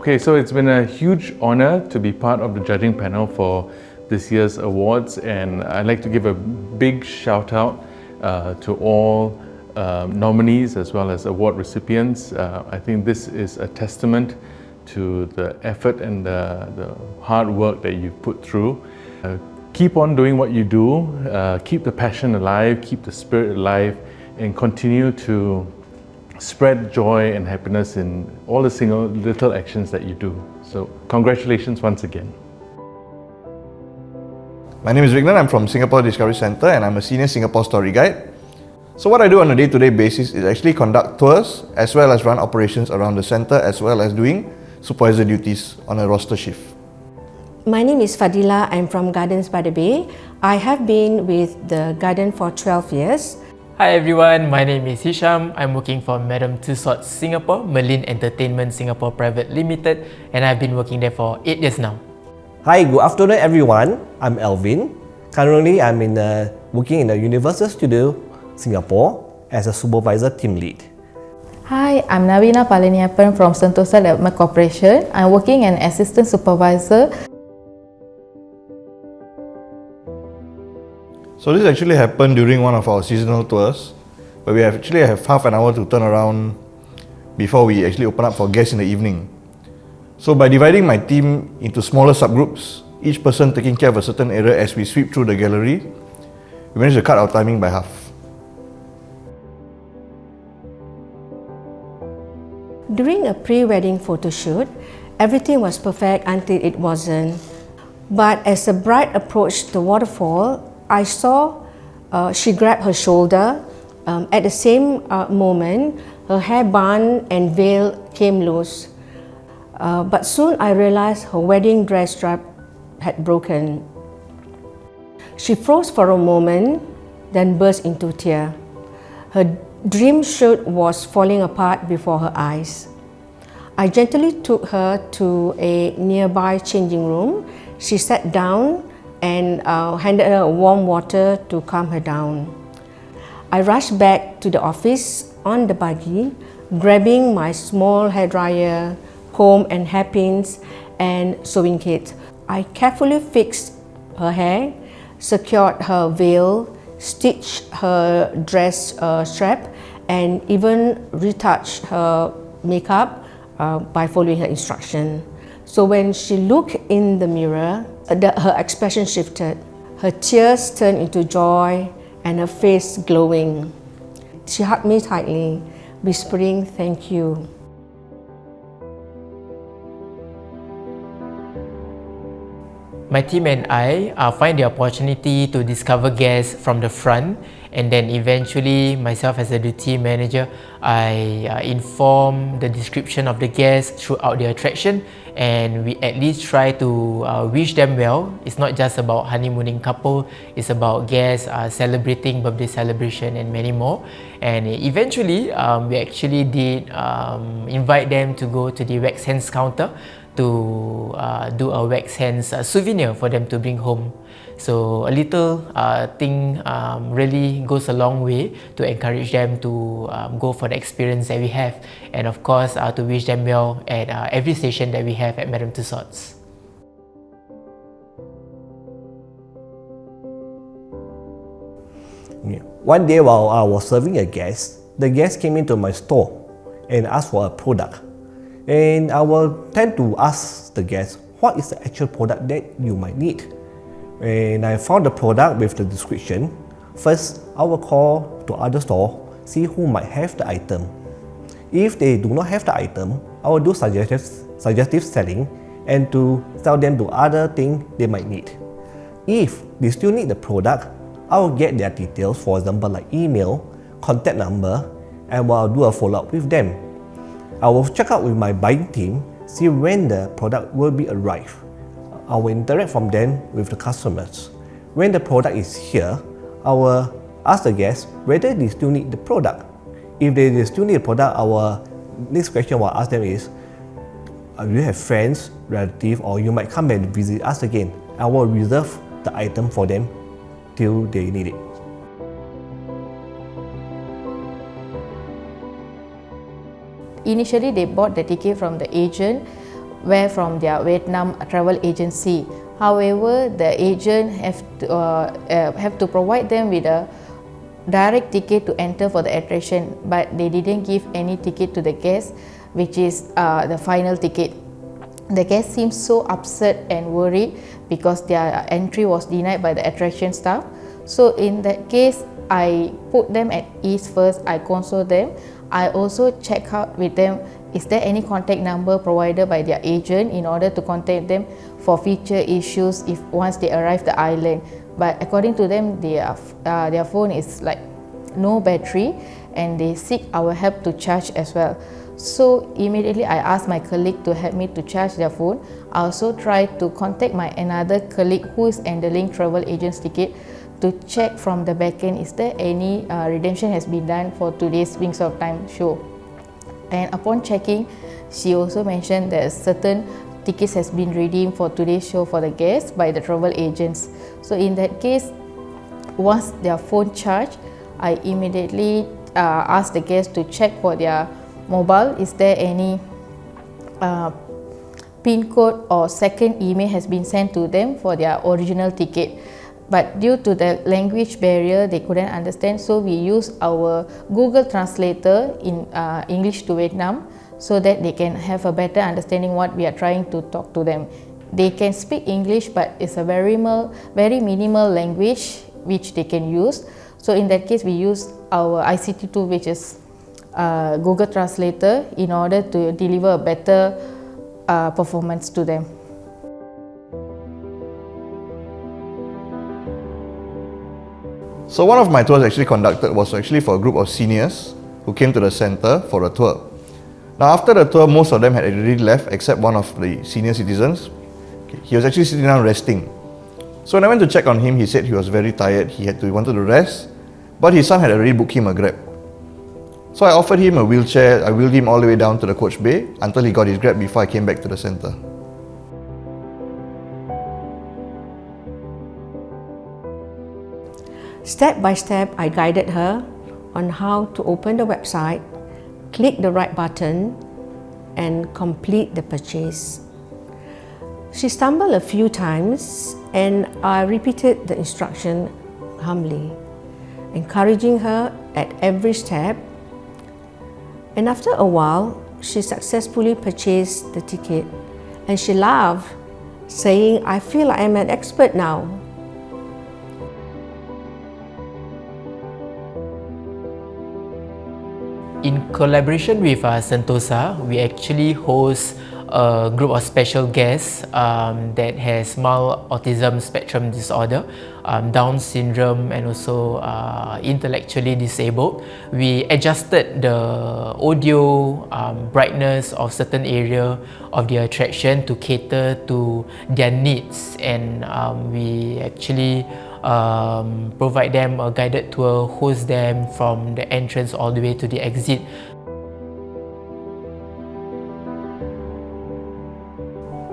Okay, so it's been a huge honor to be part of the judging panel for this year's awards, and I'd like to give a big shout out to all nominees as well as award recipients. I think this is a testament to the effort and the hard work that you've put through. Keep on doing what you do, keep the passion alive, keep the spirit alive, and continue to spread joy and happiness in all the single little actions that you do. So congratulations once again. My name is Vignan, I'm from Singapore Discovery Centre and I'm a senior Singapore story guide. So what I do on a day-to-day basis is actually conduct tours as well as run operations around the centre as well as doing supervisor duties on a roster shift. My name is Fadila, I'm from Gardens by the Bay. I have been with the garden for 12 years. Hi everyone, my name is Hisham. I'm working for Madame Tussauds Singapore, Merlin Entertainment Singapore Private Limited, and I've been working there for 8 years now. Hi, good afternoon everyone. I'm Alvin. Currently, I'm working in the Universal Studio Singapore as a supervisor team lead. Hi, I'm Navina Palaniappan from Sentosa Development Corporation. I'm working as an assistant supervisor. So this actually happened during one of our seasonal tours, where we actually have half an hour to turn around before we actually open up for guests in the evening. So by dividing my team into smaller subgroups, each person taking care of a certain area as we sweep through the gallery, we managed to cut our timing by half. During a pre-wedding photo shoot, everything was perfect until it wasn't. But as the bride approached the waterfall, I saw she grabbed her shoulder. At the same moment, her hairband and veil came loose. But soon I realized her wedding dress strap had broken. She froze for a moment, then burst into tears. Her dream shoot was falling apart before her eyes. I gently took her to a nearby changing room. She sat down and handed her warm water to calm her down. I rushed back to the office on the buggy, grabbing my small hairdryer, comb and hairpins, and sewing kit. I carefully fixed her hair, secured her veil, stitched her dress strap, and even retouched her makeup by following her instruction. So when she looked in the mirror, her expression shifted. Her tears turned into joy and her face glowing. She hugged me tightly, whispering, "Thank you." My team and I find the opportunity to discover guests from the front, and then eventually myself as a duty manager, I inform the description of the guests throughout the attraction, and we at least try to wish them well. It's not just about honeymooning couple, it's about guests celebrating birthday celebration and many more. And eventually we actually did invite them to go to the wax hands counter to do a wax hands souvenir for them to bring home. So a little thing really goes a long way to encourage them to go for the experience that we have, and of course to wish them well at every station that we have at Madame Tussauds. One day while I was serving a guest, the guest came into my store and asked for a product. And I will tend to ask the guest, what is the actual product that you might need? And I found the product with the description. First, I will call to other store, see who might have the item. If they do not have the item, I will do suggestive selling and to sell them to other things they might need. If they still need the product, I will get their details, for example like email, contact number, and I will do a follow-up with them. I will check out with my buying team, see when the product will be arrived. I will interact from them with the customers. When the product is here, I will ask the guests whether they still need the product. If they still need the product, our next question I will ask them is, do you have friends, relatives, or you might come and visit us again? I will reserve the item for them till they need it. Initially, they bought the ticket from the agent. were from their Vietnam travel agency. However, the agent have to provide them with a direct ticket to enter for the attraction, but they didn't give any ticket to the guests, which is the final ticket. The guests seemed so upset and worried because their entry was denied by the attraction staff. So in that case, I put them at ease first. I console them. I also check out with them, is there any contact number provided by their agent in order to contact them for future issues if once they arrive the island. But according to them, their phone is like no battery, and they seek our help to charge as well. So immediately I asked my colleague to help me to charge their phone. I also tried to contact my another colleague who is handling travel agent's ticket to check from the backend, is there any redemption has been done for today's Wings of Time show. And upon checking, she also mentioned that certain tickets has been redeemed for today's show for the guests by the travel agents. So in that case, once their phone charged, I immediately asked the guests to check for their mobile, is there any PIN code or second email has been sent to them for their original ticket. But due to the language barrier, they couldn't understand, so we use our Google Translator in English to Vietnam, so that they can have a better understanding what we are trying to talk to them. They can speak English, but it's a very minimal language which they can use. So in that case, we use our ICT tool, which is Google Translator, in order to deliver a better performance to them. So one of my tours actually conducted was actually for a group of seniors who came to the center for a tour. Now after the tour, most of them had already left except one of the senior citizens. He was actually sitting down resting. So when I went to check on him, he said he was very tired, he wanted to rest, but his son had already booked him a Grab. So I offered him a wheelchair. I wheeled him all the way down to the coach bay until he got his Grab before I came back to the center. Step by step, I guided her on how to open the website, click the right button, and complete the purchase. She stumbled a few times, and I repeated the instruction humbly, encouraging her at every step. And after a while, she successfully purchased the ticket, and she laughed, saying, "I feel I am an expert now." In collaboration with Sentosa, we actually host a group of special guests that has mild autism spectrum disorder, Down syndrome, and also intellectually disabled. We adjusted the audio brightness of certain area of the attraction to cater to their needs, and we actually provide them a guided tour, host them from the entrance all the way to the exit.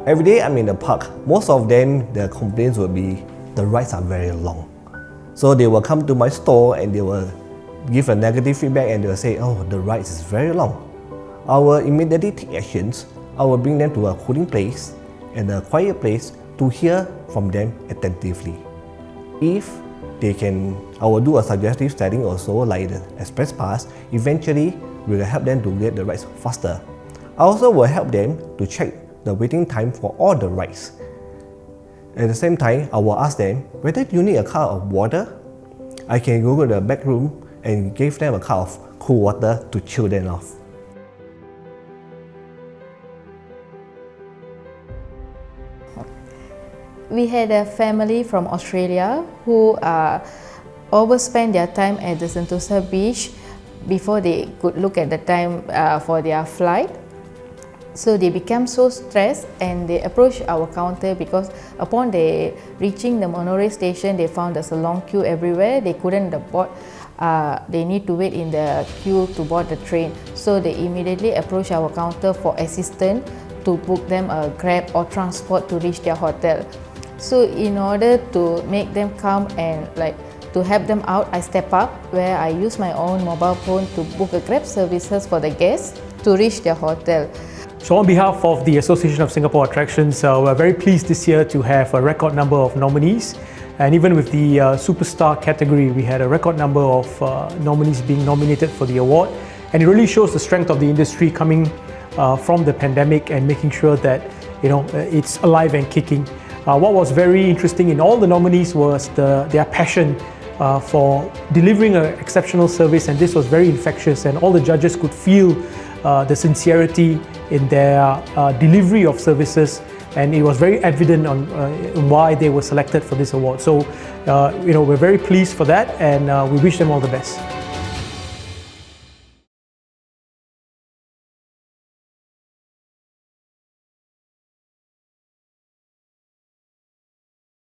Every day I'm in the park, most of them, their complaints will be the rides are very long. So they will come to my store and they will give a negative feedback and they will say, oh, the rides is very long. I will immediately take actions. I will bring them to a cooling place and a quiet place to hear from them attentively. If they can, I will do a suggestive setting also, like the express pass. Eventually, we will help them to get the rides faster. I also will help them to check the waiting time for all the rides. At the same time, I will ask them whether you need a cup of water. I can go to the back room and give them a cup of cool water to chill them off. We had a family from Australia who overspent their time at the Sentosa beach before they could look at the time for their flight. So they became so stressed and they approached our counter because upon they reaching the monorail station, they found there's a long queue everywhere. They couldn't board. They need to wait in the queue to board the train. So they immediately approached our counter for assistance to book them a Grab or transport to reach their hotel. So in order to make them calm and to help them out, I step up where I use my own mobile phone to book a Grab services for the guests to reach their hotel. So on behalf of the Association of Singapore Attractions, we're very pleased this year to have a record number of nominees. And even with the Superstar category, we had a record number of nominees being nominated for the award. And it really shows the strength of the industry coming from the pandemic and making sure that it's alive and kicking. What was very interesting in all the nominees was their passion for delivering an exceptional service, and this was very infectious, and all the judges could feel the sincerity in their delivery of services, and it was very evident on why they were selected for this award. So we're very pleased for that, and we wish them all the best.